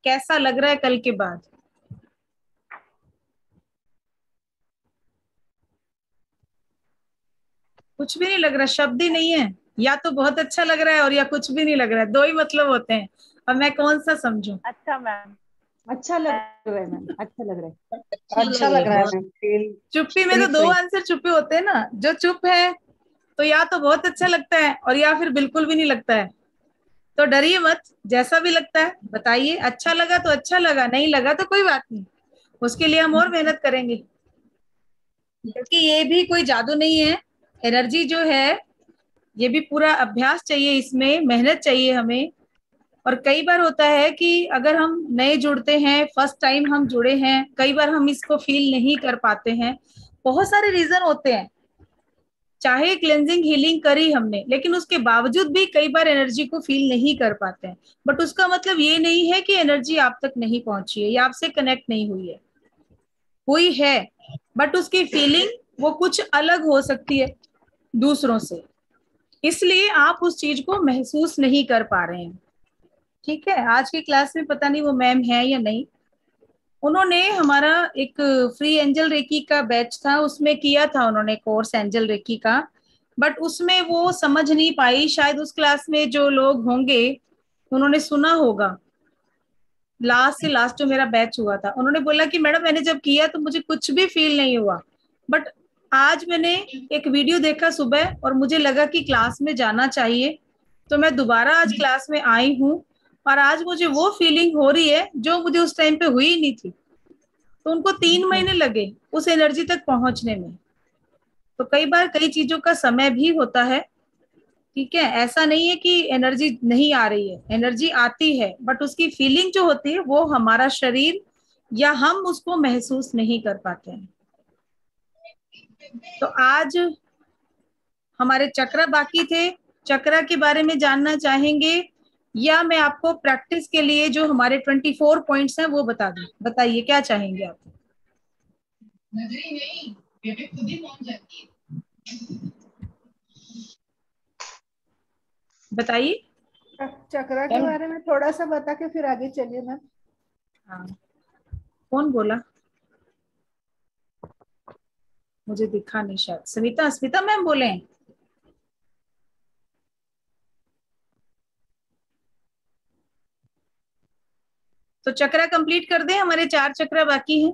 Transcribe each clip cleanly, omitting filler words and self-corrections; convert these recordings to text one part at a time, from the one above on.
कैसा लग रहा है कल के बाद? कुछ भी नहीं लग रहा, शब्द ही नहीं है। या तो बहुत अच्छा लग रहा है और या कुछ भी नहीं लग रहा है, दो ही मतलब होते हैं। अब मैं कौन सा समझूं? अच्छा मैम। अच्छा लग रहा है मैम, अच्छा लग रहा है। अच्छा अच्छा लग लग रहा रहा है। है मैम, फील चुप्पी में फ्री तो दो फ्री। आंसर चुप्पी होते हैं ना, जो चुप है तो या तो बहुत अच्छा लगता है और या फिर बिल्कुल भी नहीं लगता है। तो डरिए मत, जैसा भी लगता है बताइए। अच्छा लगा तो अच्छा लगा, नहीं लगा तो कोई बात नहीं, उसके लिए हम और मेहनत करेंगे, क्योंकि ये भी कोई जादू नहीं है। एनर्जी जो है ये भी पूरा अभ्यास चाहिए, इसमें मेहनत चाहिए हमें। और कई बार होता है कि अगर हम नए जुड़ते हैं, फर्स्ट टाइम हम जुड़े हैं, कई बार हम इसको फील नहीं कर पाते हैं। बहुत सारे रीजन होते हैं, चाहे क्लेंजिंग हीलिंग करी हमने, लेकिन उसके बावजूद भी कई बार एनर्जी को फील नहीं कर पाते हैं। बट उसका मतलब ये नहीं है कि एनर्जी आप तक नहीं पहुंची है या आपसे कनेक्ट नहीं हुई है, हुई है। बट उसकी फीलिंग वो कुछ अलग हो सकती है दूसरों से, इसलिए आप उस चीज को महसूस नहीं कर पा रहे हैं। ठीक है, आज की क्लास में पता नहीं वो मैम है या नहीं, उन्होंने हमारा एक फ्री एंजल रेकी का बैच था, उसमें किया था उन्होंने कोर्स एंजल रेकी का। बट उसमें वो समझ नहीं पाई, शायद उस क्लास में जो लोग होंगे उन्होंने सुना होगा। लास्ट से लास्ट जो मेरा बैच हुआ था, उन्होंने बोला कि मैडम मैंने जब किया तो मुझे कुछ भी फील नहीं हुआ, बट आज मैंने एक वीडियो देखा सुबह और मुझे लगा कि क्लास में जाना चाहिए, तो मैं दोबारा आज क्लास में आई हूँ और आज मुझे वो फीलिंग हो रही है जो मुझे उस टाइम पे हुई नहीं थी। तो उनको 3 महीने लगे उस एनर्जी तक पहुंचने में। तो कई बार कई चीजों का समय भी होता है। ठीक है, ऐसा नहीं है कि एनर्जी नहीं आ रही है, एनर्जी आती है, बट उसकी फीलिंग जो होती है वो हमारा शरीर या हम उसको महसूस नहीं कर पाते हैं। तो आज हमारे चक्र बाकी थे, चक्र के बारे में जानना चाहेंगे या मैं आपको प्रैक्टिस के लिए जो हमारे 24 पॉइंट्स हैं वो बता दूं? बताइए क्या चाहेंगे आप? बताइए। चक्रा के बारे में थोड़ा सा बता के फिर आगे चलिए मैम। हाँ, कौन बोला? मुझे दिखा नहीं, शायद स्मिता, स्मिता मैम बोले हैं। तो चक्रा कंप्लीट कर दें, हमारे 4 चक्रा बाकी हैं,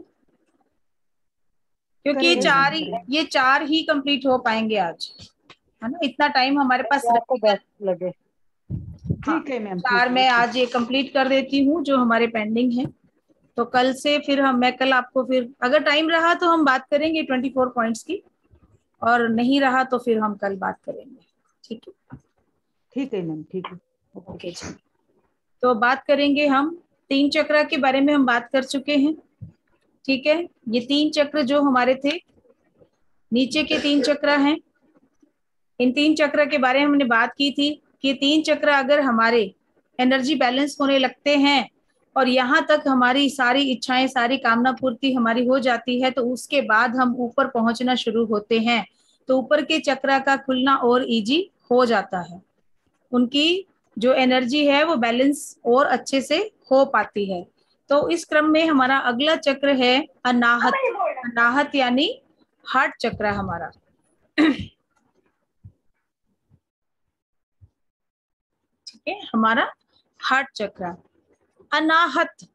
क्योंकि ये करेंगे मैम, चार ही करेंगे। ये 4 ही कंप्लीट हो पाएंगे आज, है ना, इतना टाइम हमारे पास जैसे आपको रहेगा। बेस्ट लगे। हाँ, ठीक है मैम, 4 ठीक है, मैं ओके। आज ये कंप्लीट कर देती हूँ जो हमारे पेंडिंग है। तो कल से फिर मैं कल आपको फिर अगर टाइम रहा तो हम बात करेंगे 24 पॉइंट्स की, और नहीं रहा तो फिर हम कल बात करेंगे। ठीक है? ठीक है मैम, ठीक है, ओके। ओके जी। तो बात करेंगे हम 3 चक्र के बारे में, हम बात कर चुके हैं। ठीक है, ये 3 चक्र जो हमारे थे, नीचे के 3 चक्र हैं, इन 3 चक्र के बारे में हमने बात की थी कि 3 चक्र अगर हमारे एनर्जी बैलेंस होने लगते हैं और यहाँ तक हमारी सारी इच्छाएं, सारी कामना पूर्ति हमारी हो जाती है, तो उसके बाद हम ऊपर पहुंचना शुरू होते हैं। तो ऊपर के चक्र का खुलना और इजी हो जाता है, उनकी जो एनर्जी है वो बैलेंस और अच्छे से हो पाती है। तो इस क्रम में हमारा अगला चक्र है अनाहत। अनाहत यानी हार्ट चक्र हमारा। ठीक है, हमारा हार्ट चक्र। अनाहत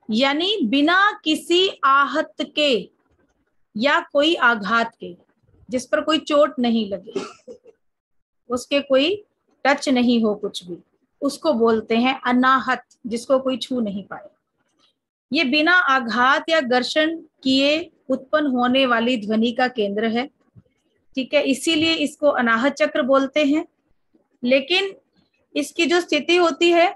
यानी बिना किसी आहत के या कोई आघात के, जिस पर कोई चोट नहीं लगे, उसके कोई टच नहीं हो कुछ भी, उसको बोलते हैं अनाहत, जिसको कोई छू नहीं पाए। ये बिना आघात या घर्षण किए उत्पन्न होने वाली ध्वनि का केंद्र है। ठीक है, इसीलिए इसको अनाहत चक्र बोलते हैं। लेकिन इसकी जो स्थिति होती है,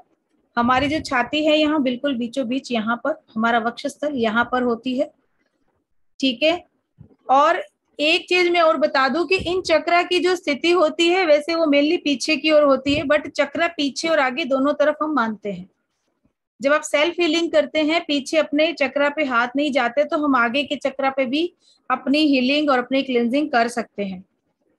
हमारी जो छाती है यहाँ बिल्कुल बीचों बीच, यहाँ पर हमारा वक्षस्थल यहाँ पर होती है। ठीक है, और एक चीज मैं और बता दूं कि इन चक्रा की जो स्थिति होती है वैसे वो मेनली पीछे की ओर होती है, बट चक्रा पीछे और आगे दोनों तरफ हम मानते हैं। जब आप सेल्फ हीलिंग करते हैं, पीछे अपने चक्रा पे हाथ नहीं जाते, तो हम आगे के चक्रा पे भी अपनी हीलिंग और अपनी क्लिनजिंग कर सकते हैं,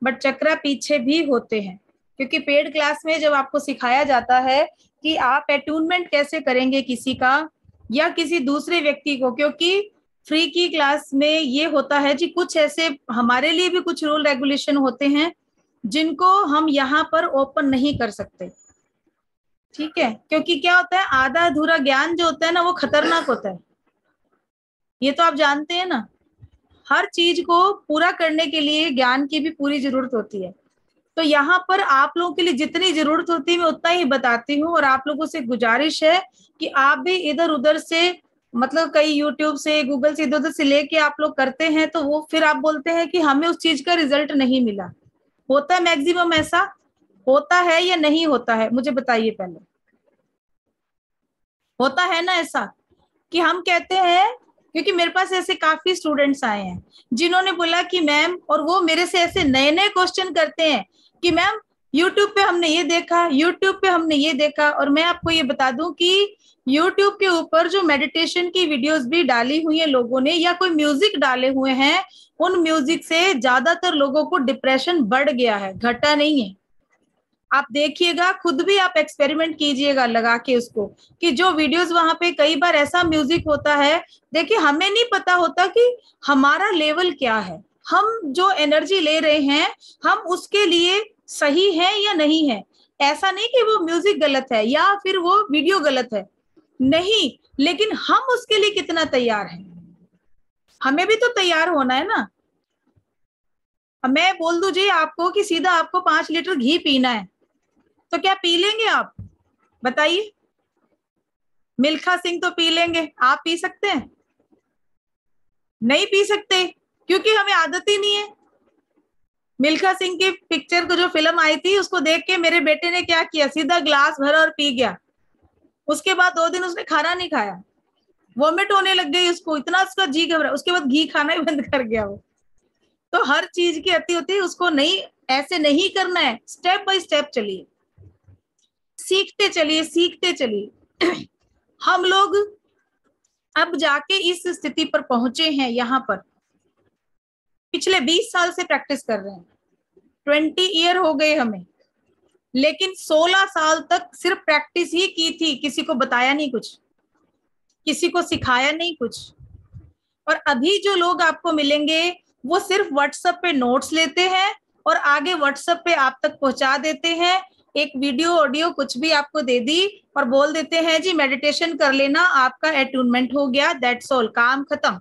बट चक्रा पीछे भी होते हैं। क्योंकि पेड क्लास में जब आपको सिखाया जाता है कि आप अटूनमेंट कैसे करेंगे किसी का, या किसी दूसरे व्यक्ति को, क्योंकि फ्री की क्लास में ये होता है कि कुछ ऐसे हमारे लिए भी कुछ रूल रेगुलेशन होते हैं जिनको हम यहाँ पर ओपन नहीं कर सकते, ठीक है। क्योंकि क्या होता है, आधा अधूरा ज्ञान जो होता है ना वो खतरनाक होता है, ये तो आप जानते हैं ना। हर चीज को पूरा करने के लिए ज्ञान की भी पूरी जरूरत होती है। तो यहाँ पर आप लोगों के लिए जितनी जरूरत होती है मैं उतना ही बताती हूँ, और आप लोगों से गुजारिश है कि आप भी इधर उधर से, मतलब कई यूट्यूब से, गूगल से, इधर उधर से लेके आप लोग करते हैं, तो वो फिर आप बोलते हैं कि हमें उस चीज का रिजल्ट नहीं मिला। होता है मैक्सिमम ऐसा, होता है या नहीं होता है, मुझे बताइए पहले। होता है ना ऐसा कि हम कहते हैं, क्योंकि मेरे पास ऐसे काफी स्टूडेंट्स आए हैं जिन्होंने बोला कि मैम, और वो मेरे से ऐसे नए नए क्वेश्चन करते हैं कि मैम यूट्यूब पे हमने ये देखा, यूट्यूब पे हमने ये देखा। और मैं आपको ये बता दूं कि यूट्यूब के ऊपर जो मेडिटेशन की वीडियोस भी डाली हुई है लोगों ने, या कोई म्यूजिक डाले हुए हैं, उन म्यूजिक से ज्यादातर लोगों को डिप्रेशन बढ़ गया है, घटा नहीं है। आप देखिएगा, खुद भी आप एक्सपेरिमेंट कीजिएगा लगा के उसको, कि जो वीडियोस वहां पे कई बार ऐसा म्यूजिक होता है, देखिए हमें नहीं पता होता कि हमारा लेवल क्या है, हम जो एनर्जी ले रहे हैं हम उसके लिए सही है या नहीं है। ऐसा नहीं कि वो म्यूजिक गलत है या फिर वो वीडियो गलत है, नहीं, लेकिन हम उसके लिए कितना तैयार है, हमें भी तो तैयार होना है ना। अब मैं बोल दूं जी आपको कि सीधा आपको 5 लीटर घी पीना है, तो क्या पी लेंगे आप, बताइए। मिल्खा सिंह तो पी लेंगे, आप पी सकते हैं? नहीं पी सकते, क्योंकि हमें आदत ही नहीं है। मिल्खा सिंह की पिक्चर को, जो फिल्म आई थी, उसको देख के मेरे बेटे ने क्या किया, सीधा ग्लास भरा और पी गया। उसके बाद 2 दिन उसने खाना नहीं खाया, वॉमिट होने लग गई उसको, इतना उसका जी घबरा, उसके बाद घी खाना ही बंद कर गया वो। तो हर चीज की अति होती है, उसको नहीं, ऐसे नहीं करना है, स्टेप बाय स्टेप चलिए, सीखते चलिए, सीखते चलिए। हम लोग अब जाके इस स्थिति पर पहुंचे हैं, यहाँ पर पिछले 20 साल से प्रैक्टिस कर रहे हैं, 20 ईयर हो गए हमें, लेकिन 16 साल तक सिर्फ प्रैक्टिस ही की थी, किसी को बताया नहीं कुछ, किसी को सिखाया नहीं कुछ। और अभी जो लोग आपको मिलेंगे वो सिर्फ व्हाट्सएप पे नोट्स लेते हैं और आगे व्हाट्सएप पे आप तक पहुंचा देते हैं, एक वीडियो ऑडियो कुछ भी आपको दे दी और बोल देते हैं जी मेडिटेशन कर लेना, आपका अटूनमेंट हो गया, दैट्स ऑल, काम खत्म।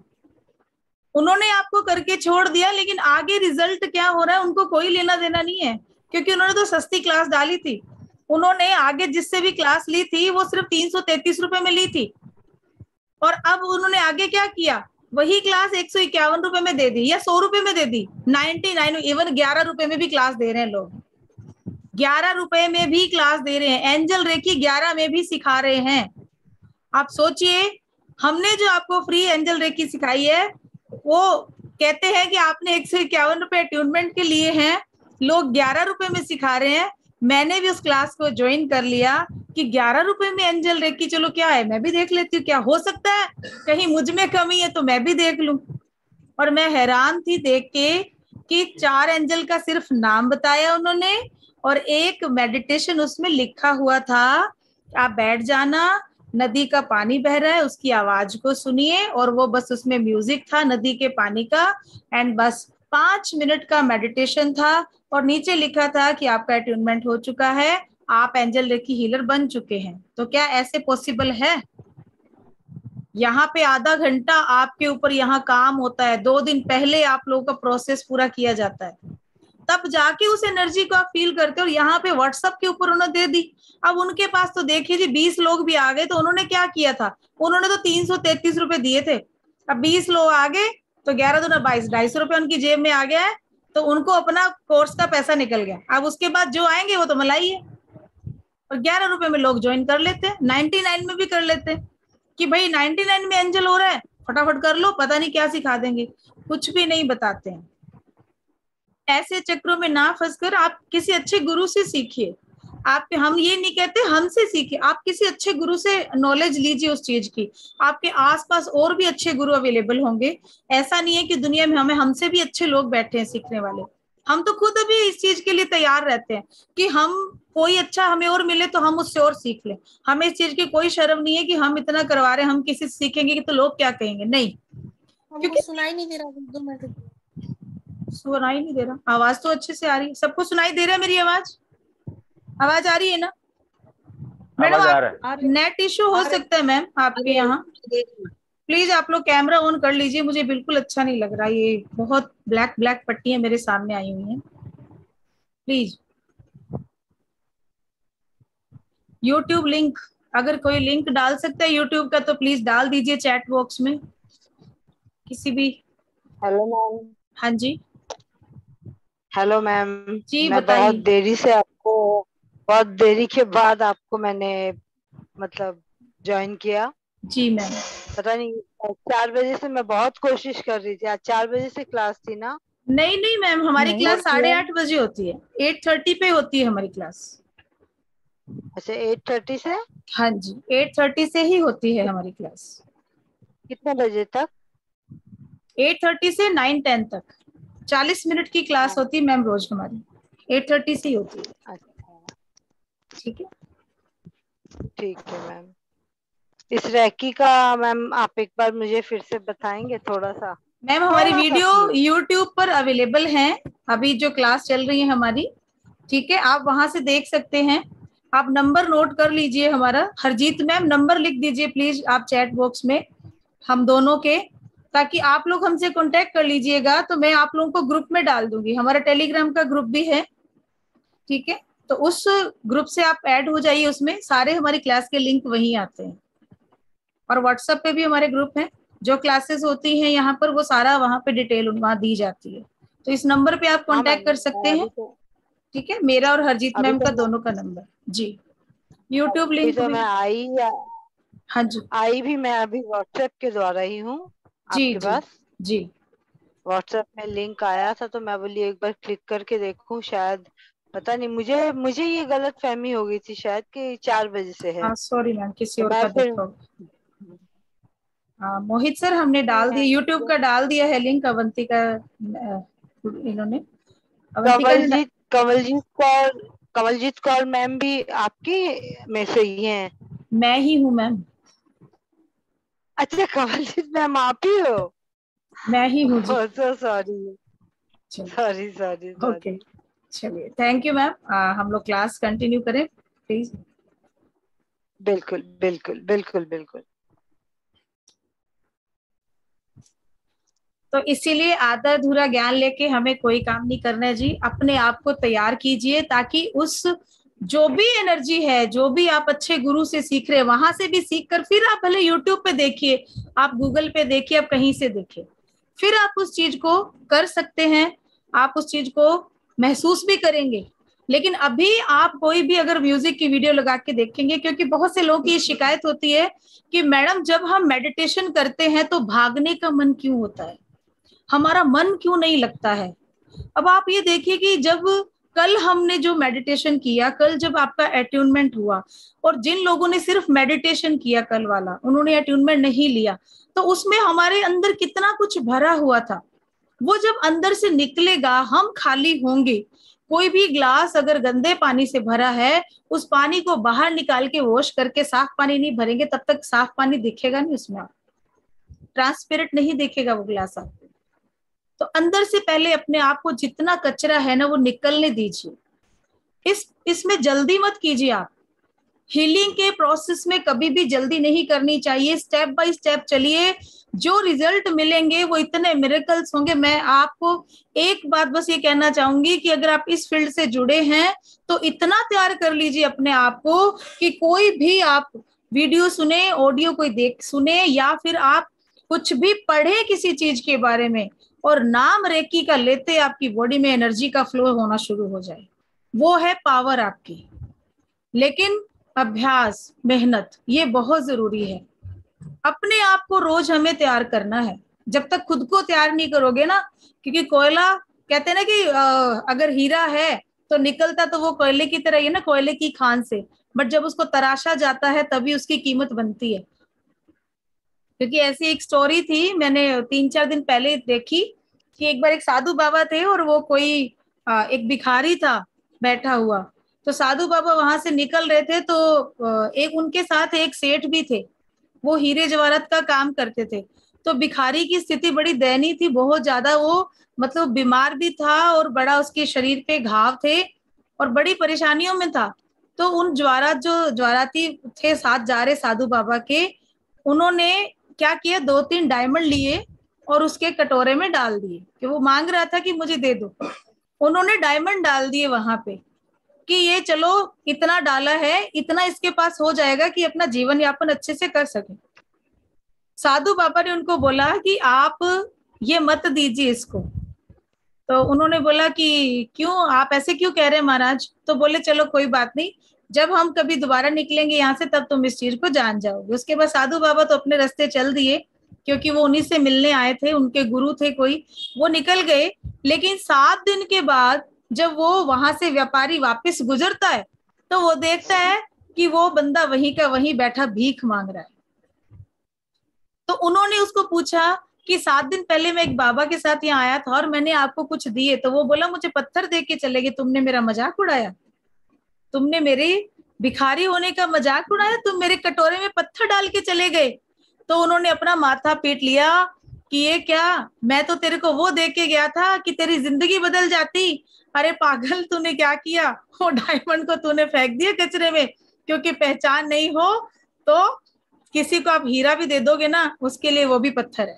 उन्होंने आपको करके छोड़ दिया, लेकिन आगे रिजल्ट क्या हो रहा है उनको कोई लेना देना नहीं है, क्योंकि उन्होंने तो सस्ती क्लास डाली थी। उन्होंने आगे जिससे भी क्लास ली थी वो सिर्फ 333 रुपए में ली थी, और अब उन्होंने आगे क्या किया, वही क्लास 151 रुपए में दे दी या 100 रुपए में दे दी, 99, इवन 11 रुपए में भी क्लास दे रहे हैं लोग, 11 रुपए में भी क्लास दे रहे हैं, एंजल रेकी 11 में भी सिखा रहे हैं। आप सोचिए, हमने जो आपको फ्री एंजल रेकी सिखाई है, वो कहते हैं कि आपने 151 रुपए अट्यूनमेंट के लिए हैं, लोग 11 रुपए में सिखा रहे हैं। मैंने भी उस क्लास को ज्वाइन कर लिया कि 11 रुपए में एंजल रेकी, चलो क्या है, मैं भी देख लेती हूँ, क्या हो सकता है कहीं मुझ में कमी है तो मैं भी देख लूं। और मैं हैरान थी देख के कि 4 एंजल का सिर्फ नाम बताया उन्होंने, और एक मेडिटेशन उसमें लिखा हुआ था, आप बैठ जाना, नदी का पानी बह रहा है उसकी आवाज को सुनिए, और वो बस उसमें म्यूजिक था नदी के पानी का, एंड बस 5 मिनट का मेडिटेशन था, और नीचे लिखा था कि आपका अट्यूनमेंट हो चुका है, आप एंजल रेकी हीलर बन चुके हैं। तो क्या ऐसे पॉसिबल है? यहाँ पे आधा घंटा आपके ऊपर यहाँ काम होता है, 2 दिन पहले आप लोगों का प्रोसेस पूरा किया जाता है, तब जाके उस एनर्जी को आप फील करते हो। और यहाँ पे व्हाट्सएप के ऊपर उन्होंने दे दी, अब उनके पास तो देखिए जी 20 लोग भी आ गए, तो उन्होंने क्या किया था, उन्होंने तो 333 रुपए दिए थे, अब 20 लोग आ गए तो 11 दूना 22, 250 रुपए उनकी जेब में आ गया है, तो उनको अपना कोर्स का पैसा निकल गया। अब उसके बाद जो आएंगे वो तो मलाई है, और 11 रुपए में लोग ज्वाइन कर लेते हैं, 99 में भी कर लेते हैं कि भाई 99 में एंजल हो रहा है, फटाफट कर लो, पता नहीं क्या सिखा देंगे, कुछ भी नहीं बताते हैं। ऐसे चक्रों में ना फंसकर आप किसी अच्छे गुरु से सीखिए। आप, हम ये नहीं कहते हमसे सीखिए, आप किसी अच्छे गुरु से नॉलेज लीजिए उस चीज की। आपके आसपास और भी अच्छे गुरु अवेलेबल होंगे, ऐसा नहीं है कि दुनिया में हमें हमसे भी अच्छे लोग बैठे हैं सीखने वाले। हम तो खुद अभी इस चीज के लिए तैयार रहते हैं कि हम कोई अच्छा हमें और मिले तो हम उससे और सीख लें। हमें इस चीज की कोई शर्म नहीं है कि हम इतना करवा रहे हैं, हम किसी से सीखेंगे कि तो लोग क्या कहेंगे, नहीं। हमको क्योंकि सुनाई नहीं दे रहा, 2 मिनट। सुनाई नहीं दे रहा, आवाज तो अच्छे से आ रही है, सबको सुनाई दे रहा है मेरी आवाज? आवाज आ रही है ना मैडम? आवाज आ आप रहा है। आ रहे नेट इश्यू हो आ रहे सकता है मैम आपके यहाँ। प्लीज आप लोग कैमरा ऑन कर लीजिए, मुझे बिल्कुल अच्छा नहीं लग रहा, ये बहुत ब्लैक ब्लैक पट्टियां मेरे सामने आई हुई हैं। प्लीज यूट्यूब लिंक, अगर कोई लिंक डाल सकता है यूट्यूब का तो प्लीज डाल दीजिए चैट बॉक्स में किसी भी। Hello ma'am. हाँ जी। Hello ma'am. जी मैं बहुत बताइए। देरी से आपको, बहुत देरी के बाद आपको मैंने मतलब ज्वाइन किया। जी मैम। पता नहीं, 4 बजे से मैं बहुत कोशिश कर रही थी। आज 4 बजे से क्लास थी ना? नहीं नहीं मैम, हमारी नहीं क्लास होती है। 8:30 बजे होती है, 8:30 पे होती है हमारी क्लास। अच्छा, 8:30 से हाँ जी, 8:30 से ही होती है हमारी क्लास। कितने बजे तक? 8:30 से 9:10 तक 40 मिनट की क्लास होती है मैम रोज हमारी, 8:30 से ही होती है। अच्छा, ठीक है। ठीक है मैम। इस रैकी का मैम आप एक बार मुझे फिर से बताएंगे थोड़ा सा? मैम हमारी थोड़ा सा वीडियो प्लीज। यूट्यूब पर अवेलेबल है, अभी जो क्लास चल रही है हमारी, ठीक है, आप वहां से देख सकते हैं। आप नंबर नोट कर लीजिए हमारा, हरजीत मैम नंबर लिख दीजिए प्लीज आप चैट बॉक्स में हम दोनों के, ताकि आप लोग हमसे कांटेक्ट कर लीजिएगा तो मैं आप लोगों को ग्रुप में डाल दूंगी। हमारा टेलीग्राम का ग्रुप भी है, ठीक है, तो उस ग्रुप से आप ऐड हो जाइए, उसमें सारे हमारी क्लास के लिंक वहीं आते हैं। और व्हाट्सएप पे भी हमारे ग्रुप है, जो क्लासेस होती हैं यहाँ पर वो सारा वहाँ पे डिटेल वहाँ दी जाती है, तो इस नंबर पे आप हाँ मैम, कांटेक्ट कर सकते मैं हैं। ठीक है, मेरा और हरजीत अभी मैम तो का दोनों का नंबर जी। यूट्यूब अभी लिंक तो भी। मैं हाँ जी। आई भी मैं अभी व्हाट्सएप के द्वारा ही हूँ जी आपके जी। पास। जी व्हाट्सएप में लिंक आया था तो मैं बोली एक बार क्लिक करके देखूं, शायद पता नहीं, मुझे मुझे ये गलत फहमी हो गई थी शायद कि 4 बजे से है। हाँ सॉरी मैम, किसी तो और मैं का फिर देखा होगा। हाँ मोहित सर हमने नहीं डाल दिया, मैं यूट्यूब का डाल दिया है लिंक, अवंतिका इन्होंने, अवंतिका ने कमलजीत कमलजीत कौर कमलजीत कौर मैम भी आपकी में से ही हैं? मैं ही हूँ मैम, अच्छा, कमलजीत मैम आप ही हो? मैं ही हूँ जी। सो सॉरी, चलिए। Sorry sorry okay, sorry. चलिए थैंक यू मैम, हम लोग क्लास कंटिन्यू करें प्लीज। बिल्कुल बिल्कुल बिल्कुल बिल्कुल। तो इसीलिए आधा अधूरा ज्ञान लेके हमें कोई काम नहीं करना है जी, अपने आप को तैयार कीजिए ताकि उस जो भी एनर्जी है, जो भी आप अच्छे गुरु से सीख रहे हैं वहां से भी सीख कर फिर आप भले यूट्यूब पे देखिए, आप गूगल पे देखिए, आप कहीं से देखिए, फिर आप उस चीज को कर सकते हैं, आप उस चीज को महसूस भी करेंगे। लेकिन अभी आप कोई भी अगर म्यूजिक की वीडियो लगा के देखेंगे, क्योंकि बहुत से लोगों की शिकायत होती है कि मैडम जब हम मेडिटेशन करते हैं तो भागने का मन क्यों होता है, हमारा मन क्यों नहीं लगता है। अब आप ये देखिए कि जब कल हमने जो मेडिटेशन किया, कल जब आपका अट्यूनमेंट हुआ, और जिन लोगों ने सिर्फ मेडिटेशन किया कल वाला, उन्होंने अट्यूनमेंट नहीं लिया, तो उसमें हमारे अंदर कितना कुछ भरा हुआ था, वो जब अंदर से निकलेगा हम खाली होंगे। कोई भी ग्लास अगर गंदे पानी से भरा है, उस पानी को बाहर निकाल के वॉश करके साफ पानी नहीं भरेंगे तब तक साफ पानी दिखेगा नहीं उसमें, आप ट्रांसपेरेंट नहीं दिखेगा वो ग्लास आपको। तो अंदर से पहले अपने आप को जितना कचरा है ना वो निकलने दीजिए। इसमें जल्दी मत कीजिए आप, हीलिंग के प्रोसेस में कभी भी जल्दी नहीं करनी चाहिए, स्टेप बाय स्टेप चलिए, जो रिजल्ट मिलेंगे वो इतने मिरेकल्स होंगे। मैं आपको एक बात बस ये कहना चाहूंगी कि अगर आप इस फील्ड से जुड़े हैं तो इतना तैयार कर लीजिए अपने आप को कि कोई भी आप वीडियो सुने, ऑडियो कोई देख सुने, या फिर आप कुछ भी पढ़े किसी चीज के बारे में और नाम रेकी का लेते आपकी बॉडी में एनर्जी का फ्लो होना शुरू हो जाए, वो है पावर आपकी। लेकिन अभ्यास, मेहनत ये बहुत जरूरी है, अपने आप को रोज हमें तैयार करना है। जब तक खुद को तैयार नहीं करोगे ना, क्योंकि कोयला कहते हैं ना कि अगर हीरा है तो निकलता तो वो कोयले की तरह ही है ना, कोयले की खान से, बट जब उसको तराशा जाता है तभी उसकी कीमत बनती है। क्योंकि ऐसी एक स्टोरी थी, मैंने 3-4 दिन पहले देखी कि एक बार एक साधु बाबा थे और वो कोई एक भिखारी था बैठा हुआ। तो साधु बाबा वहां से निकल रहे थे, तो एक उनके साथ एक सेठ भी थे, वो हीरे जवाहरात का काम करते थे। तो भिखारी की स्थिति बड़ी दयनीय थी, बहुत ज्यादा। वो मतलब बीमार भी था और बड़ा उसके शरीर पे घाव थे और बड़ी परेशानियों में था। तो उन ज्वाराती थे साथ जा रहे साधु बाबा के, उन्होंने क्या किया, 2-3 डायमंड लिए और उसके कटोरे में डाल दिए, कि वो मांग रहा था कि मुझे दे दो। उन्होंने डायमंड डाल दिए वहां पे कि ये चलो, इतना डाला है, इतना इसके पास हो जाएगा कि अपना जीवन यापन अच्छे से कर सके। साधु बाबा ने उनको बोला कि आप ये मत दीजिए इसको। तो उन्होंने बोला कि क्यों, आप ऐसे क्यों कह रहे हैं महाराज? तो बोले चलो कोई बात नहीं, जब हम कभी दोबारा निकलेंगे यहाँ से तब तुम इस चीज को जान जाओगे। उसके बाद साधु बाबा तो अपने रास्ते चल दिए, क्योंकि वो उन्हीं से मिलने आए थे, उनके गुरु थे कोई, वो निकल गए। लेकिन 7 दिन के बाद जब वो वहां से व्यापारी वापस गुजरता है, तो वो देखता है कि वो बंदा वहीं का वहीं बैठा भीख मांग रहा है। तो उन्होंने उसको पूछा कि 7 दिन पहले मैं एक बाबा के साथ यहाँ आया था और मैंने आपको कुछ दिए। तो वो बोला मुझे पत्थर दे के चले गए, तुमने मेरा मजाक उड़ाया, तुमने मेरे भिखारी होने का मजाक उड़ाया, तुम मेरे कटोरे में पत्थर डाल के चले गए। तो उन्होंने अपना माथा पीट लिया कि ये क्या, मैं तो तेरे को वो दे के गया था कि तेरी जिंदगी बदल जाती। अरे पागल, तूने क्या किया, वो डायमंड को तूने फेंक दिया कचरे में, क्योंकि पहचान नहीं हो तो किसी को आप हीरा भी दे दोगे ना, उसके लिए वो भी पत्थर है।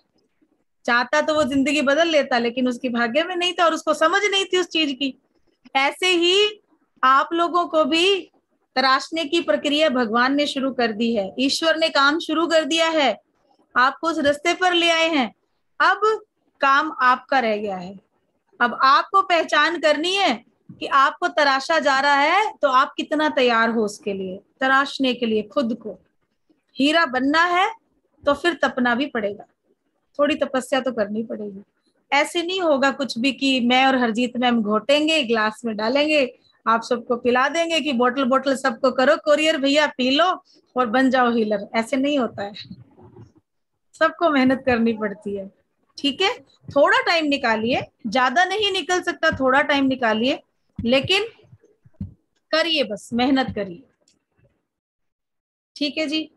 चाहता तो वो जिंदगी बदल लेता, लेकिन उसकी भाग्य में नहीं था और उसको समझ नहीं थी उस चीज की। ऐसे ही आप लोगों को भी तराशने की प्रक्रिया भगवान ने शुरू कर दी है, ईश्वर ने काम शुरू कर दिया है, आपको उस रास्ते पर ले आए हैं। अब काम आपका रह गया है। अब आपको पहचान करनी है कि आपको तराशा जा रहा है, तो आप कितना तैयार हो उसके लिए, तराशने के लिए खुद को। हीरा बनना है तो फिर तपना भी पड़ेगा, थोड़ी तपस्या तो करनी पड़ेगी। ऐसे नहीं होगा कुछ भी कि मैं और हरजीत मैम घोटेंगे, ग्लास में डालेंगे, आप सबको पिला देंगे कि बोतल बोतल सबको करो कोरियर भैया, पी लो और बन जाओ हीलर। ऐसे नहीं होता है, सबको मेहनत करनी पड़ती है। ठीक है, थोड़ा टाइम निकालिए, ज्यादा नहीं निकल सकता, थोड़ा टाइम निकालिए, लेकिन करिए, बस मेहनत करिए। ठीक है जी।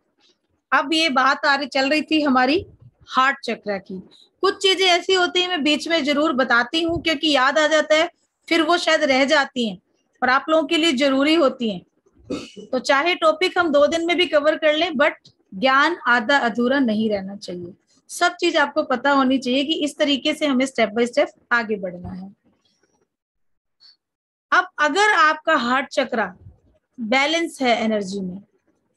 अब ये बात आ रही चल रही थी हमारी हार्ट चक्र की। कुछ चीजें ऐसी होती है मैं बीच में जरूर बताती हूँ, क्योंकि याद आ जाता है, फिर वो शायद रह जाती हैं और आप लोगों के लिए जरूरी होती हैं। तो चाहे टॉपिक हम 2 दिन में भी कवर कर लें, बट ज्ञान आधा अधूरा नहीं रहना चाहिए। सब चीज आपको पता होनी चाहिए कि इस तरीके से हमें स्टेप बाय स्टेप आगे बढ़ना है। अब अगर आपका हार्ट चक्र बैलेंस है एनर्जी में,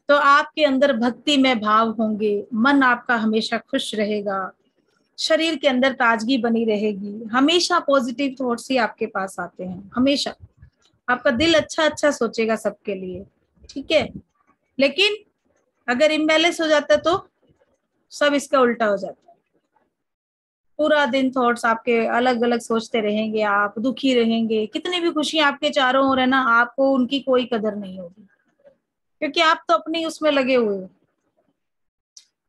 तो आपके अंदर भक्ति में भाव होंगे, मन आपका हमेशा खुश रहेगा, शरीर के अंदर ताजगी बनी रहेगी, हमेशा पॉजिटिव थॉट्स ही आपके पास आते हैं, हमेशा आपका दिल अच्छा अच्छा सोचेगा सबके लिए। ठीक है, लेकिन अगर इम्बैलेंस हो जाता है तो सब इसका उल्टा हो जाता है। पूरा दिन थॉट्स आपके अलग अलग सोचते रहेंगे, आप दुखी रहेंगे, कितनी भी खुशियां आपके चारों ओर है ना, आपको उनकी कोई कदर नहीं होगी, क्योंकि आप तो अपनी उसमें लगे हुए हो।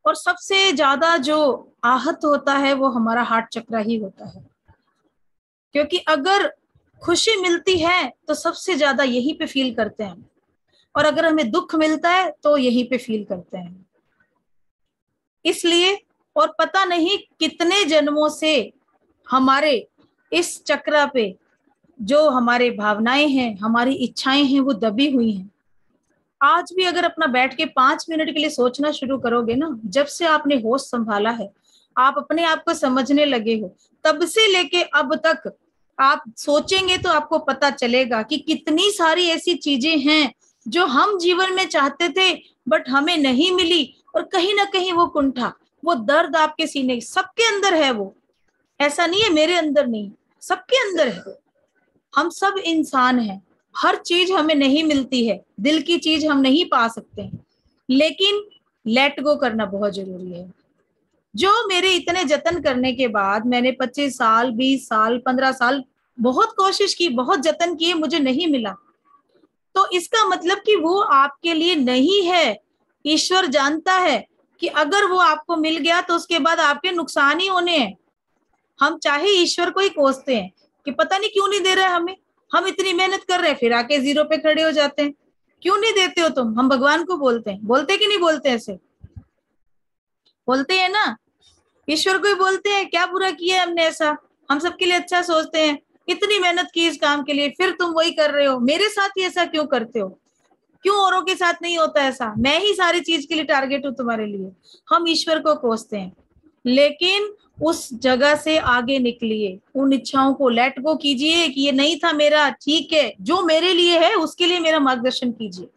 और सबसे ज्यादा जो आहत होता है वो हमारा हार्ट चक्र ही होता है, क्योंकि अगर खुशी मिलती है तो सबसे ज्यादा यहीं पे फील करते हैं, और अगर हमें दुख मिलता है तो यहीं पे फील करते हैं। इसलिए, और पता नहीं कितने जन्मों से हमारे इस चक्र पे जो हमारे भावनाएं हैं, हमारी इच्छाएं हैं, वो दबी हुई हैं। आज भी अगर अपना बैठ के 5 मिनट के लिए सोचना शुरू करोगे ना, जब से आपने होश संभाला है, आप अपने आप को समझने लगे हो, तब से लेके अब तक आप सोचेंगे तो आपको पता चलेगा कि कितनी सारी ऐसी चीजें हैं जो हम जीवन में चाहते थे बट हमें नहीं मिली, और कहीं ना कहीं वो कुंठा, वो दर्द आपके सीने, सबके अंदर है वो। ऐसा नहीं है मेरे अंदर नहीं, सबके अंदर है। हम सब इंसान हैं, हर चीज हमें नहीं मिलती है, दिल की चीज हम नहीं पा सकते हैं, लेकिन लेट गो करना बहुत जरूरी है। जो मेरे इतने जतन करने के बाद, मैंने 25 साल 20 साल 15 साल बहुत कोशिश की, बहुत जतन किए, मुझे नहीं मिला, तो इसका मतलब कि वो आपके लिए नहीं है। ईश्वर जानता है कि अगर वो आपको मिल गया तो उसके बाद आपके नुकसान ही होने हैं। हम चाहे ईश्वर को ही कोसते हैं, कि पता नहीं क्यों नहीं दे रहा है हमें, हम इतनी मेहनत कर रहे हैं फिर आके जीरो पे खड़े हो जाते हैं, क्यों नहीं देते हो तुम। हम भगवान को बोलते हैं, बोलते कि नहीं बोलते, ऐसे बोलते हैं ना, ईश्वर को ही बोलते हैं, क्या बुरा किया है हमने ऐसा, हम सबके लिए अच्छा सोचते हैं, इतनी मेहनत की इस काम के लिए, फिर तुम वही कर रहे हो, मेरे साथ ही ऐसा क्यों करते हो, क्यों औरों के साथ नहीं होता ऐसा, मैं ही सारी चीज के लिए टारगेट हूं तुम्हारे लिए। हम ईश्वर को कोसते हैं, लेकिन उस जगह से आगे निकलिए, उन इच्छाओं को लेट गो कीजिए कि ये नहीं था मेरा, ठीक है, जो मेरे लिए है उसके लिए मेरा मार्गदर्शन कीजिए।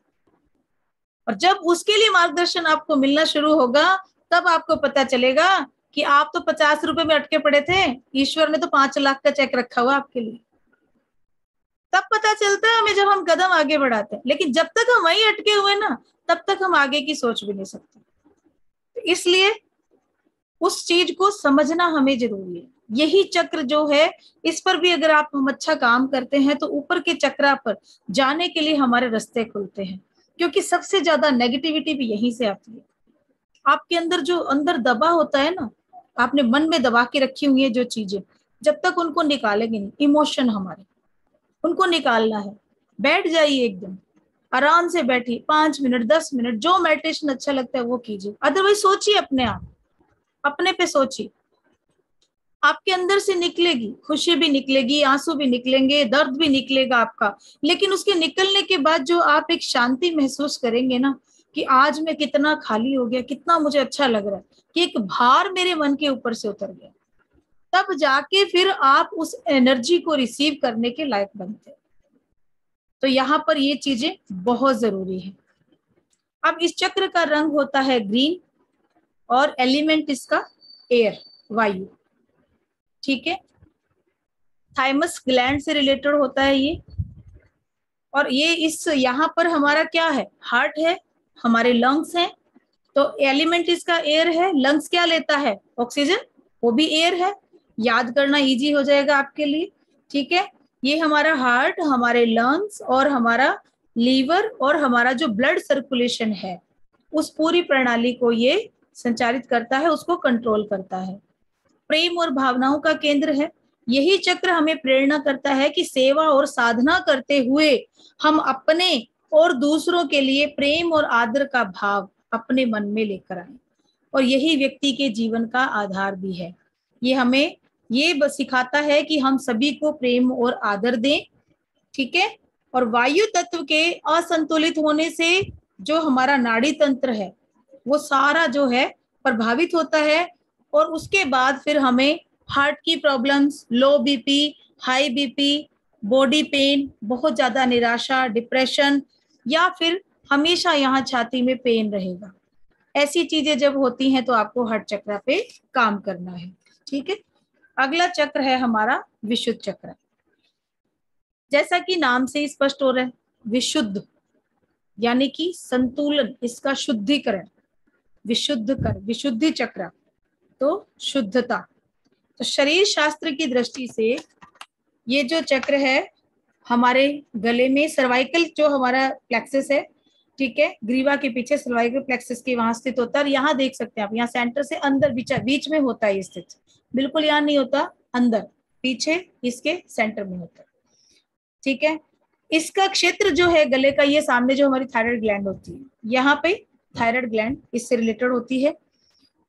और जब उसके लिए मार्गदर्शन आपको मिलना शुरू होगा, तब आपको पता चलेगा कि आप तो 50 रुपए में अटके पड़े थे, ईश्वर ने तो 5 लाख का चेक रखा हुआ आपके लिए। तब पता चलता है हमें जब हम कदम आगे बढ़ाते हैं, लेकिन जब तक हम वहीं अटके हुए ना, तब तक हम आगे की सोच भी नहीं सकते। तो इसलिए उस चीज को समझना हमें जरूरी है। यही चक्र जो है, इस पर भी अगर हम अच्छा काम करते हैं तो ऊपर के चक्रा पर जाने के लिए हमारे रास्ते खुलते हैं, क्योंकि सबसे ज्यादा नेगेटिविटी भी यहीं से आती है। आपके अंदर जो अंदर दबा होता है ना, आपने मन में दबा के रखी हुई है जो चीजें, जब तक उनको निकालेंगे नहीं, इमोशन हमारे, उनको निकालना है। बैठ जाइए एकदम आराम से, बैठिए 5 मिनट 10 मिनट, जो मेडिटेशन अच्छा लगता है वो कीजिए, अदरवाइज सोचिए अपने आप, अपने पे सोचिए, आपके अंदर से निकलेगी, खुशी भी निकलेगी, आंसू भी निकलेंगे, दर्द भी निकलेगा आपका, लेकिन उसके निकलने के बाद जो आप एक शांति महसूस करेंगे ना, कि आज मैं कितना खाली हो गया, कितना मुझे अच्छा लग रहा है, कि एक भार मेरे मन के ऊपर से उतर गया, तब जाके फिर आप उस एनर्जी को रिसीव करने के लायक बनते हैं। तो यहाँ पर ये चीजें बहुत जरूरी है। अब इस चक्र का रंग होता है ग्रीन, और एलिमेंट इसका एयर, वायु, ठीक है। थाइमस ग्लैंड से रिलेटेड होता है ये, और ये इस यहाँ पर हमारा क्या है, हार्ट है, हमारे लंग्स हैं, तो एलिमेंट इसका एयर है, लंग्स क्या लेता है, ऑक्सीजन, वो भी एयर है, याद करना इजी हो जाएगा आपके लिए, ठीक है। ये हमारा हार्ट, हमारे लंग्स और हमारा लीवर और हमारा जो ब्लड सर्कुलेशन है, उस पूरी प्रणाली को ये संचालित करता है, उसको कंट्रोल करता है। प्रेम और भावनाओं का केंद्र है। यही चक्र हमें प्रेरणा करता है कि सेवा और साधना करते हुए हम अपने और दूसरों के लिए प्रेम और आदर का भाव अपने मन में लेकर आए, और यही व्यक्ति के जीवन का आधार भी है। ये हमें ये सिखाता है कि हम सभी को प्रेम और आदर दें, ठीक है। और वायु तत्व के असंतुलित होने से जो हमारा नाड़ी तंत्र है वो सारा जो है प्रभावित होता है, और उसके बाद फिर हमें हार्ट की प्रॉब्लम्स, लो BP, high BP, body pain, बहुत ज्यादा निराशा, डिप्रेशन, या फिर हमेशा यहाँ छाती में पेन रहेगा। ऐसी चीजें जब होती हैं तो आपको हार्ट चक्र पे काम करना है, ठीक है। अगला चक्र है हमारा विशुद्ध चक्र। जैसा कि नाम से स्पष्ट हो रहा है, विशुद्ध यानी कि संतुलन, इसका शुद्धिकरण, विशुद्ध कर, विशुद्धि चक्र तो शुद्धता। तो शरीर शास्त्र की दृष्टि से ये जो चक्र है हमारे गले में, सर्वाइकल जो हमारा प्लेक्सस है, ठीक है, ग्रीवा के पीछे सर्वाइकल प्लेक्सस के वहां स्थित होता है। यहाँ देख सकते हैं आप, यहाँ सेंटर से अंदर बीच में होता है स्थित, बिल्कुल यहाँ नहीं होता, अंदर पीछे इसके सेंटर में होता है, ठीक है। इसका क्षेत्र जो है गले का, ये सामने जो हमारी थायराइड ग्लैंड होती है, यहाँ पे थायराइड ग्लैंड इससे रिलेटेड होती है।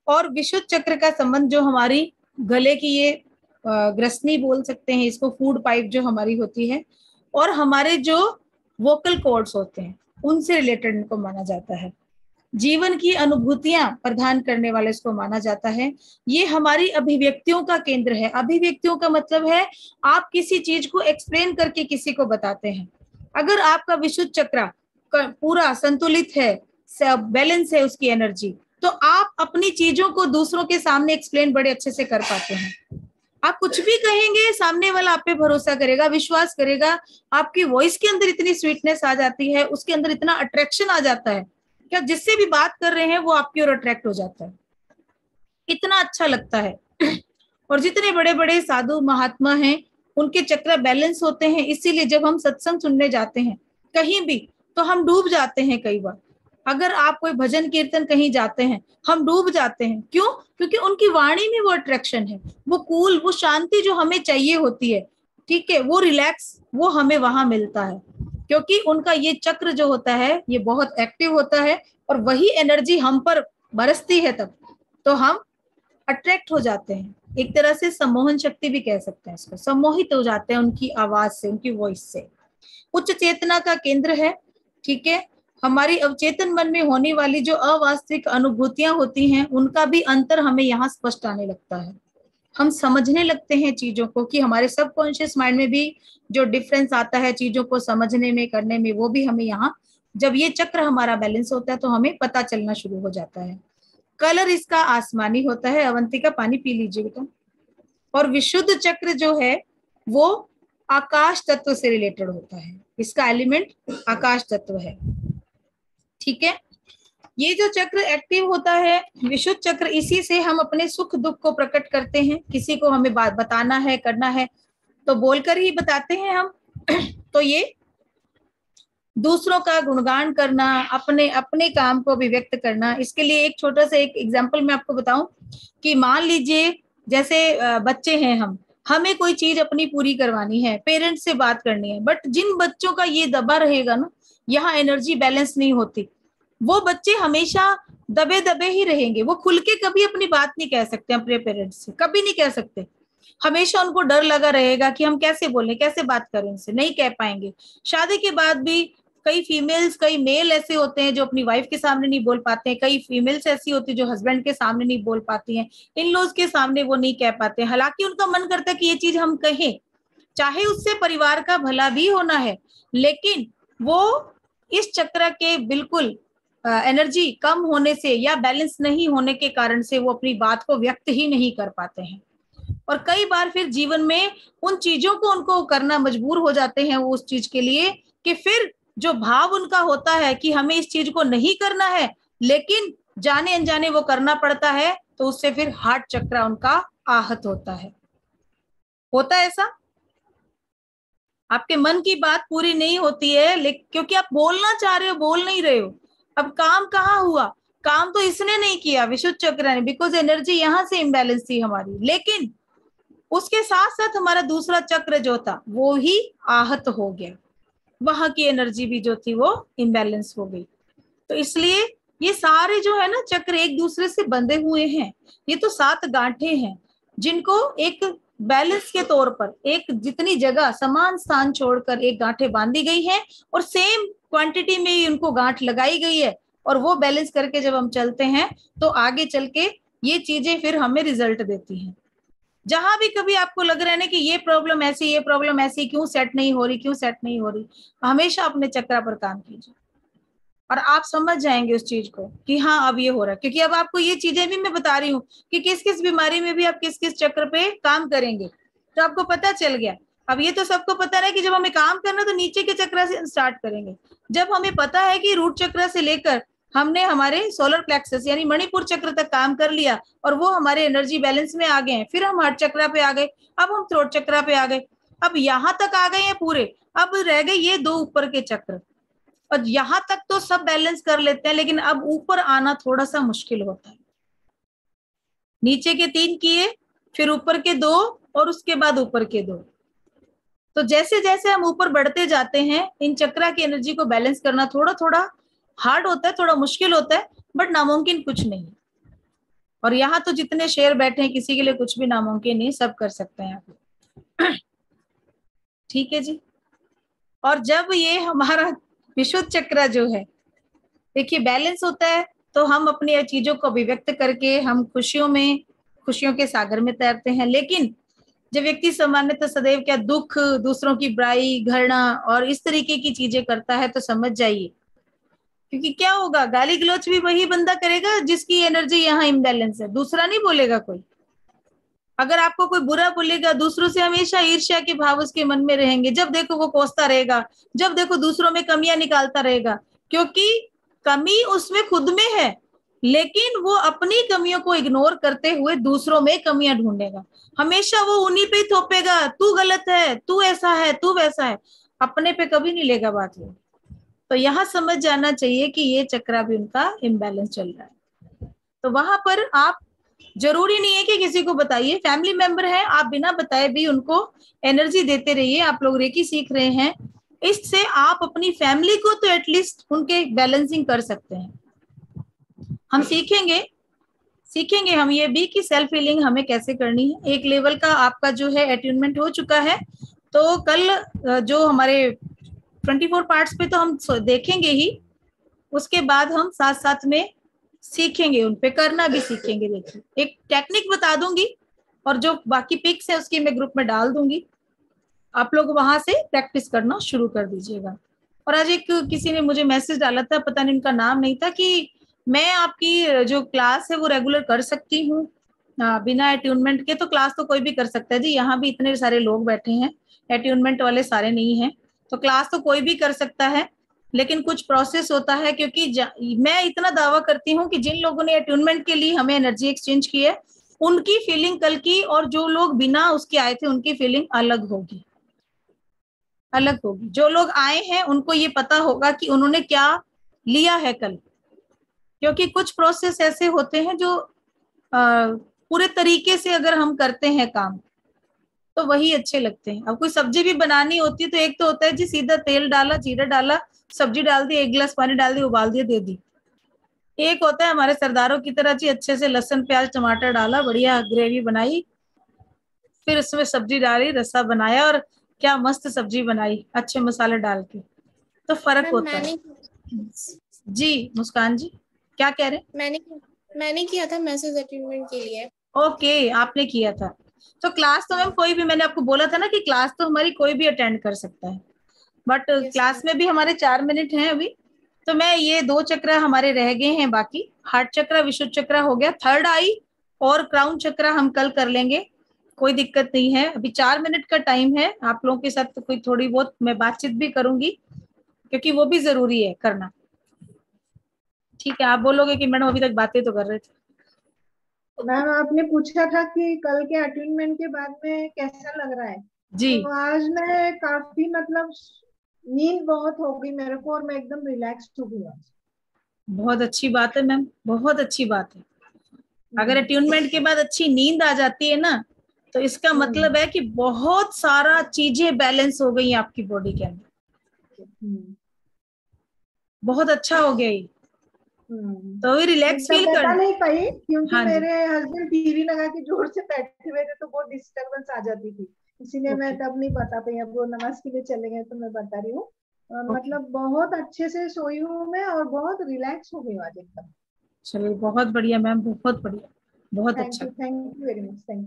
और विशुद्ध चक्र का संबंध जो हमारी गले की ये ग्रसनी बोल सकते हैं इसको, फूड पाइप जो हमारी होती है, और हमारे जो वोकल कॉर्ड्स होते हैं उनसे रिलेटेड इनको माना जाता है। जीवन की अनुभूतियां प्रदान करने वाले इसको माना जाता है। ये हमारी अभिव्यक्तियों का केंद्र है। अभिव्यक्तियों का मतलब है आप किसी चीज को एक्सप्लेन करके किसी को बताते हैं। अगर आपका विशुद्ध चक्र पूरा संतुलित है, बैलेंस है उसकी एनर्जी, तो आप अपनी चीजों को दूसरों के सामने एक्सप्लेन बड़े अच्छे से कर पाते हैं। आप कुछ भी कहेंगे, सामने वाला आप पे भरोसा करेगा, विश्वास करेगा। आपकी वॉइस के अंदर इतनी स्वीटनेस आ जाती है, उसके अंदर इतना अट्रैक्शन आ जाता है, क्या जिससे भी बात कर रहे हैं वो आपकी ओर अट्रैक्ट हो जाता है, इतना अच्छा लगता है। और जितने बड़े बड़े साधु महात्मा हैं उनके चक्र बैलेंस होते हैं, इसीलिए जब हम सत्संग सुनने जाते हैं कहीं भी तो हम डूब जाते हैं। कई बार अगर आप कोई भजन कीर्तन कहीं जाते हैं, हम डूब जाते हैं। क्यों? क्योंकि उनकी वाणी में वो अट्रैक्शन है, वो कूल, वो शांति जो हमें चाहिए होती है, ठीक है, वो रिलैक्स वो हमें वहां मिलता है, क्योंकि उनका ये चक्र जो होता है ये बहुत एक्टिव होता है और वही एनर्जी हम पर बरसती है तब, तो हम अट्रैक्ट हो जाते हैं। एक तरह से सम्मोहन शक्ति भी कह सकते हैं इसको, सम्मोहित हो जाते हैं उनकी आवाज से, उनकी वॉइस से। उच्च चेतना का केंद्र है, ठीक है। हमारी अवचेतन मन में होने वाली जो अवास्तविक अनुभूतियां होती हैं उनका भी अंतर हमें यहाँ स्पष्ट आने लगता है। हम समझने लगते हैं चीजों को, कि हमारे सबकॉन्शियस माइंड में भी जो डिफरेंस आता है चीजों को समझने में, करने में, वो भी हमें यहाँ जब ये चक्र हमारा बैलेंस होता है तो हमें पता चलना शुरू हो जाता है। कलर इसका आसमानी होता है। अवंतिका पानी पी लीजिए बेटा। और विशुद्ध चक्र जो है वो आकाश तत्व से रिलेटेड होता है, इसका एलिमेंट आकाश तत्व है, ठीक है। ये जो चक्र एक्टिव होता है विशुद्ध चक्र, इसी से हम अपने सुख दुख को प्रकट करते हैं। किसी को हमें बात बताना है, करना है तो बोलकर ही बताते हैं हम। तो ये दूसरों का गुणगान करना, अपने अपने काम को अभिव्यक्त करना, इसके लिए एक छोटा सा एक एग्जांपल मैं आपको बताऊं कि मान लीजिए जैसे बच्चे हैं, हम हमें कोई चीज अपनी पूरी करवानी है, पेरेंट्स से बात करनी है, बट जिन बच्चों का ये दबा रहेगा ना, यहाँ एनर्जी बैलेंस नहीं होती, वो बच्चे हमेशा दबे दबे ही रहेंगे। वो खुल के कभी अपनी बात नहीं कह सकते अपने पेरेंट्स से, कभी नहीं कह सकते। हमेशा उनको डर लगा रहेगा कि हम कैसे बोले, कैसे बात करें, उनसे नहीं कह पाएंगे। शादी के बाद भी कई फीमेल्स, कई मेल ऐसे होते हैं जो अपनी वाइफ के सामने नहीं बोल पाते हैं, कई फीमेल्स ऐसी होती है जो हस्बैंड के सामने नहीं बोल पाती हैं, इन लॉज के सामने वो नहीं कह पाते, हालांकि उनका मन करता है कि ये चीज हम कहें, चाहे उससे परिवार का भला भी होना है, लेकिन वो इस चक्र के बिल्कुल एनर्जी कम होने से या बैलेंस नहीं होने के कारण से वो अपनी बात को व्यक्त ही नहीं कर पाते हैं। और कई बार फिर जीवन में उन चीजों को उनको करना मजबूर हो जाते हैं वो उस चीज के लिए, कि फिर जो भाव उनका होता है कि हमें इस चीज को नहीं करना है, लेकिन जाने अनजाने वो करना पड़ता है, तो उससे फिर हार्ट चक्र उनका आहत होता है। होता है ऐसा, आपके मन की बात पूरी नहीं होती है, लेकिन क्योंकि आप बोलना चाह रहे हो, बोल नहीं रहे हो। अब काम कहाँ हुआ, काम तो इसने नहीं किया, विशुद्ध चक्र ने, बिकॉज एनर्जी यहां से इम्बैलेंस थी हमारी, लेकिन उसके साथ साथ हमारा दूसरा चक्र जो था वो ही आहत हो गया, वहां की एनर्जी भी जो थी वो इम्बैलेंस हो गई। तो इसलिए ये सारे जो है ना चक्र एक दूसरे से बंधे हुए हैं। ये तो 7 गांठें हैं जिनको एक बैलेंस के तौर पर एक जितनी जगह समान स्थान छोड़कर एक गांठें बांधी गई हैं और सेम क्वांटिटी में ही उनको गांठ लगाई गई है, और वो बैलेंस करके जब हम चलते हैं तो आगे चल के ये चीजें फिर हमें रिजल्ट देती हैं। जहां भी कभी आपको लग रहा है ना कि ये प्रॉब्लम ऐसी, ये प्रॉब्लम ऐसी, क्यों सेट नहीं हो रही, क्यों सेट नहीं हो रही, हमेशा अपने चक्र पर काम कीजिए और आप समझ जाएंगे उस चीज को कि हाँ अब ये हो रहा है। क्योंकि अब आपको ये चीजें भी मैं बता रही हूँ कि किस किस बीमारी में भी आप किस किस चक्र पे काम करेंगे, तो आपको पता चल गया। अब ये तो सबको पता है कि जब हमें काम करना तो नीचे के चक्र से स्टार्ट करेंगे। जब हमें पता है कि रूट चक्र से लेकर हमने हमारे सोलर प्लेक्सस यानी मणिपुर चक्र तक काम कर लिया और वो हमारे एनर्जी बैलेंस में आ गए हैं, फिर हम हार्ट चक्र पे आ गए, अब हम थ्रोट चक्र पे आ गए, अब यहाँ तक आ गए हैं पूरे, अब रह गए ये 2 ऊपर के चक्र। और यहां तक तो सब बैलेंस कर लेते हैं, लेकिन अब ऊपर आना थोड़ा सा मुश्किल होता है। नीचे के 3 किए, फिर ऊपर के 2 और उसके बाद ऊपर के 2। तो जैसे जैसे हम ऊपर बढ़ते जाते हैं इन चक्रा की एनर्जी को बैलेंस करना थोड़ा थोड़ा हार्ड होता है, थोड़ा मुश्किल होता है, बट नामुमकिन कुछ नहीं। और यहाँ तो जितने शेर बैठे हैं किसी के लिए कुछ भी नामुमकिन नहीं, सब कर सकते हैं आप। ठीक है जी। और जब ये हमारा विशुद्ध चक्र जो है देखिए बैलेंस होता है, तो हम अपनी चीजों को अभिव्यक्त करके हम खुशियों के सागर में तैरते हैं। लेकिन जब व्यक्ति सामान्यतः सदैव क्या दुख, दूसरों की बुराई, घृणा और इस तरीके की चीजें करता है, तो समझ जाइए, क्योंकि क्या होगा, गाली गलौच भी वही बंदा करेगा जिसकी एनर्जी यहाँ इम्बैलेंस है, दूसरा नहीं बोलेगा कोई। अगर आपको कोई बुरा बोलेगा, दूसरों से हमेशा ईर्ष्या के भाव उसके मन में रहेंगे, जब देखो वो कोसता रहेगा, जब देखो दूसरों में कमियां निकालता रहेगा, क्योंकि कमी उसमें खुद में है, लेकिन वो अपनी कमियों को इग्नोर करते हुए दूसरों में कमियां ढूंढेगा। हमेशा वो उन्हीं पे ही थोपेगा, तू गलत है, तू ऐसा है, तू वैसा है, अपने पे कभी नहीं लेगा बात वो। तो यहाँ समझ जाना चाहिए कि ये चक्रा भी उनका इम्बैलेंस चल रहा है। तो वहां पर आप जरूरी नहीं है कि किसी को बताइए, फैमिली मेंबर है, आप बिना बताए भी उनको एनर्जी देते रहिए। आप लोग रेकी सीख रहे हैं, इससे आप अपनी फैमिली को तो एटलीस्ट उनके बैलेंसिंग कर सकते हैं। हम सीखेंगे हम ये भी कि सेल्फ हीलिंग हमें कैसे करनी है। एक लेवल का आपका जो है अट्यूनमेंट हो चुका है, तो कल जो हमारे 24 पार्ट्स पे तो हम देखेंगे ही, उसके बाद हम साथ साथ में सीखेंगे, उन पे करना भी सीखेंगे। देखिए, एक टेक्निक बता दूंगी और जो बाकी पिक्स है उसकी मैं ग्रुप में डाल दूंगी, आप लोग वहां से प्रैक्टिस करना शुरू कर दीजिएगा। और आज एक किसी ने मुझे मैसेज डाला था, पता नहीं उनका नाम नहीं था, कि मैं आपकी जो क्लास है वो रेगुलर कर सकती हूँ बिना अट्यूनमेंट के। तो क्लास तो कोई भी कर सकता है जी, यहाँ भी इतने सारे लोग बैठे हैं, अट्यूनमेंट वाले सारे नहीं हैं, तो क्लास तो कोई भी कर सकता है, लेकिन कुछ प्रोसेस होता है। क्योंकि मैं इतना दावा करती हूँ कि जिन लोगों ने अट्यूनमेंट के लिए हमें एनर्जी एक्सचेंज की है, उनकी फीलिंग कल की और जो लोग बिना उसके आए थे उनकी फीलिंग अलग होगी, अलग होगी। जो लोग आए हैं उनको ये पता होगा कि उन्होंने क्या लिया है कल, क्योंकि कुछ प्रोसेस ऐसे होते हैं जो पूरे तरीके से अगर हम करते हैं काम तो वही अच्छे लगते हैं। अब कोई सब्जी भी बनानी होती है तो एक तो होता है जी सीधा तेल डाला, जीरा डाला, सब्जी डाल दी, 1 गिलास पानी डाल दी, उबाल दिया, दे दी। एक होता है हमारे सरदारों की तरह जी, अच्छे से लहसुन प्याज टमाटर डाला, बढ़िया ग्रेवी बनाई, फिर उसमें सब्जी डाली, रसा बनाया और क्या मस्त सब्जी बनाई अच्छे मसाले डाल के। तो फर्क होता है जी। मुस्कान जी क्या कह रहे हैं? मैंने किया था मैसेज अटेंडमेंट के लिए। ओके, आपने किया था। तो क्लास तो मैम कोई भी, मैंने आपको बोला था ना कि क्लास तो हमारी कोई भी अटेंड कर सकता है, बट क्लास में भी हमारे 4 मिनट हैं अभी। तो मैं ये 2 चक्र हमारे रह गए हैं बाकी, हार्ट चक्र, विशुद्ध चक्र हो गया, थर्ड आई और क्राउन चक्र हम कल कर लेंगे, कोई दिक्कत नहीं है। अभी 4 मिनट का टाइम है, आप लोगों के साथ तो कोई थोड़ी बहुत मैं बातचीत भी करूंगी क्योंकि वो भी जरूरी है करना। ठीक है, आप बोलोगे कि मैडम अभी तक बातें तो कर रहे थे। मैम आपने पूछा था कि कल के अटेंडमेंट के बाद में कैसा लग रहा है जी। तो आज मैं काफी मतलब नींद बहुत हो गई मेरे को और मैं एकदम रिलैक्स हो गई आज। बहुत अच्छी बात है मैम, बहुत अच्छी बात है। अगर अट्यूनमेंट के बाद अच्छी नींद आ जाती है ना, तो इसका मतलब है कि बहुत सारा चीजें बैलेंस हो गई आपकी बॉडी के अंदर, बहुत अच्छा हो गया ये। तो भी रिलैक्स फील कर नहीं पाई क्योंकि मेरे हस्बैंड टीवी लगा के जोर से बैठे हुए थे तो बहुत डिस्टरबेंस आ जाती थी, इसीलिए मैं तब नहीं बता पाई। अब वो नमाज के लिए चले गए तो मैं बता रही हूँ। मतलब बहुत अच्छे से सोई हूँ मैं और बहुत रिलैक्स हो गई आज एकदम। चलिए बहुत बढ़िया मैम, बहुत बढ़िया, बहुत अच्छा। Thank you very much, thank you.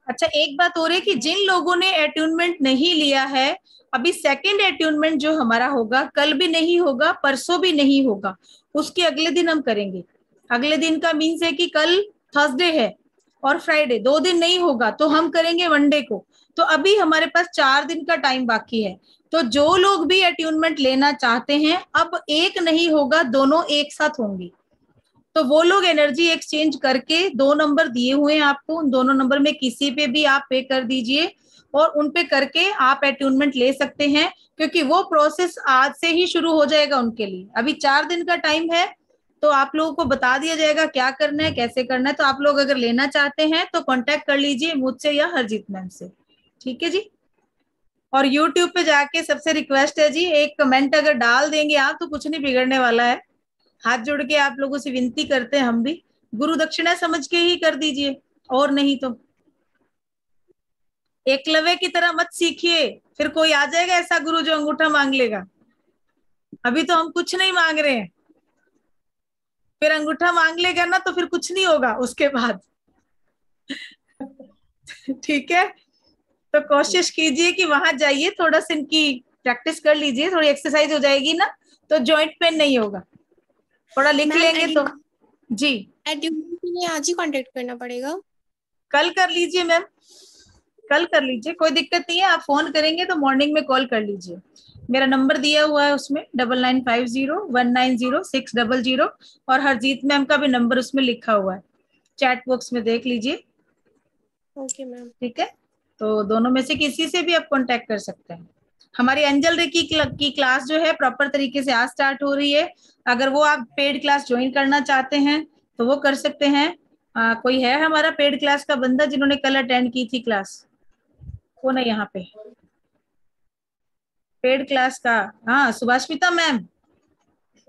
अच्छा, एक बात और है कि जिन लोगों ने अट्यूनमेंट नहीं लिया है, अभी सेकंड अट्यूनमेंट जो हमारा होगा, कल भी नहीं होगा, परसों भी नहीं होगा, उसके अगले दिन हम करेंगे। अगले दिन का मीन्स है कि कल थर्सडे है और फ्राइडे, 2 दिन नहीं होगा, तो हम करेंगे मंडे को। तो अभी हमारे पास 4 दिन का टाइम बाकी है। तो जो लोग भी अट्यूनमेंट लेना चाहते हैं, अब एक नहीं होगा, दोनों एक साथ होंगी। तो वो लोग एनर्जी एक्सचेंज करके 2 नंबर दिए हुए हैं आपको, उन दोनों नंबर में किसी पे भी आप पे कर दीजिए और उन पे करके आप अट्यूनमेंट ले सकते हैं, क्योंकि वो प्रोसेस आज से ही शुरू हो जाएगा उनके लिए। अभी 4 दिन का टाइम है, तो आप लोगों को बता दिया जाएगा क्या करना है, कैसे करना है। तो आप लोग अगर लेना चाहते हैं तो कांटेक्ट कर लीजिए मुझसे या हरजीत मैम से, ठीक है जी। और यूट्यूब पे जाके सबसे रिक्वेस्ट है जी, एक कमेंट अगर डाल देंगे आप तो कुछ नहीं बिगड़ने वाला है। हाथ जोड़ के आप लोगों से विनती करते हैं हम भी, गुरु दक्षिणा समझ के ही कर दीजिए, और नहीं तो एकलव्य की तरह मत सीखिए, फिर कोई आ जाएगा ऐसा गुरु जो अंगूठा मांग लेगा। अभी तो हम कुछ नहीं मांग रहे हैं, फिर अंगूठा मांग लेगा ना तो फिर कुछ नहीं होगा उसके बाद। ठीक है, तो कोशिश कीजिए कि वहां जाइए, थोड़ा सा इनकी प्रैक्टिस कर लीजिए, थोड़ी एक्सरसाइज हो जाएगी ना, तो जॉइंट पेन नहीं होगा, थोड़ा लिख लेंगे तो। जी, एट्यूनमेंट के लिए आज ही कांटेक्ट करना पड़ेगा? कल कर लीजिए मैम, कल कर लीजिए, कोई दिक्कत नहीं है। आप फोन करेंगे तो मॉर्निंग में कॉल कर लीजिए, मेरा नंबर दिया हुआ है उसमें 9950190600, और हरजीत मैम का भी नंबर उसमें लिखा हुआ है, चैट बॉक्स में देख लीजिए। Okay ma'am. ठीक है, तो दोनों में से किसी से भी आप कांटेक्ट कर सकते हैं। हमारी अंजल रेकी की क्लास जो है प्रॉपर तरीके से आज स्टार्ट हो रही है। अगर वो आप पेड क्लास ज्वाइन करना चाहते हैं तो वो कर सकते हैं, कोई है हमारा पेड क्लास का बंदा जिन्होंने कल अटेंड की थी क्लास? कौन है यहाँ पे पेड क्लास का? हाँ, सुभाषिता मैम,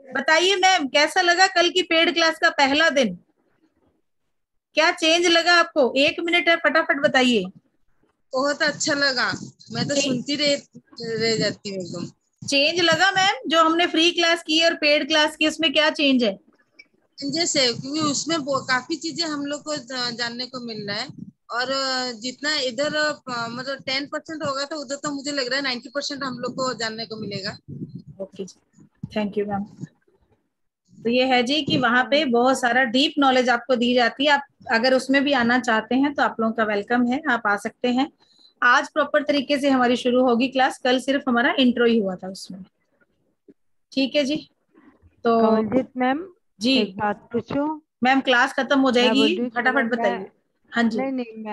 बताइए मैम, कैसा लगा कल की पेड क्लास का पहला दिन? क्या चेंज लगा आपको? 1 मिनट है, फटाफट बताइए। बहुत अच्छा लगा, मैं तो सुनती रह जाती हूँ एकदम। चेंज लगा मैम, जो हमने फ्री क्लास की और पेड क्लास की, उसमें क्या चेंज है? चेंजेस है, क्योंकि उसमें काफी चीजें हम लोग को जानने को मिल रहा है। और जितना इधर मतलब 10% होगा तो उधर तो मुझे लग रहा है 90% हम लोग को जानने को मिलेगा। Okay, thank you ma'am. तो ये है जी कि वहाँ पे बहुत सारा डीप नॉलेज आपको दी जाती है। आप अगर उसमें भी आना चाहते हैं तो आप लोगों का वेलकम है, आप आ सकते हैं। आज प्रॉपर तरीके से हमारी शुरू होगी क्लास, कल सिर्फ हमारा इंट्रो ही हुआ था उसमें। ठीक है जी। तो कमलजीत मैम, जी एक बात पूछूं? मैम, क्लास खत्म हो मैं जाएगी, बोल रही हूँ, चलो फटाफट बताइए। हाँ जी। नहीं नहीं,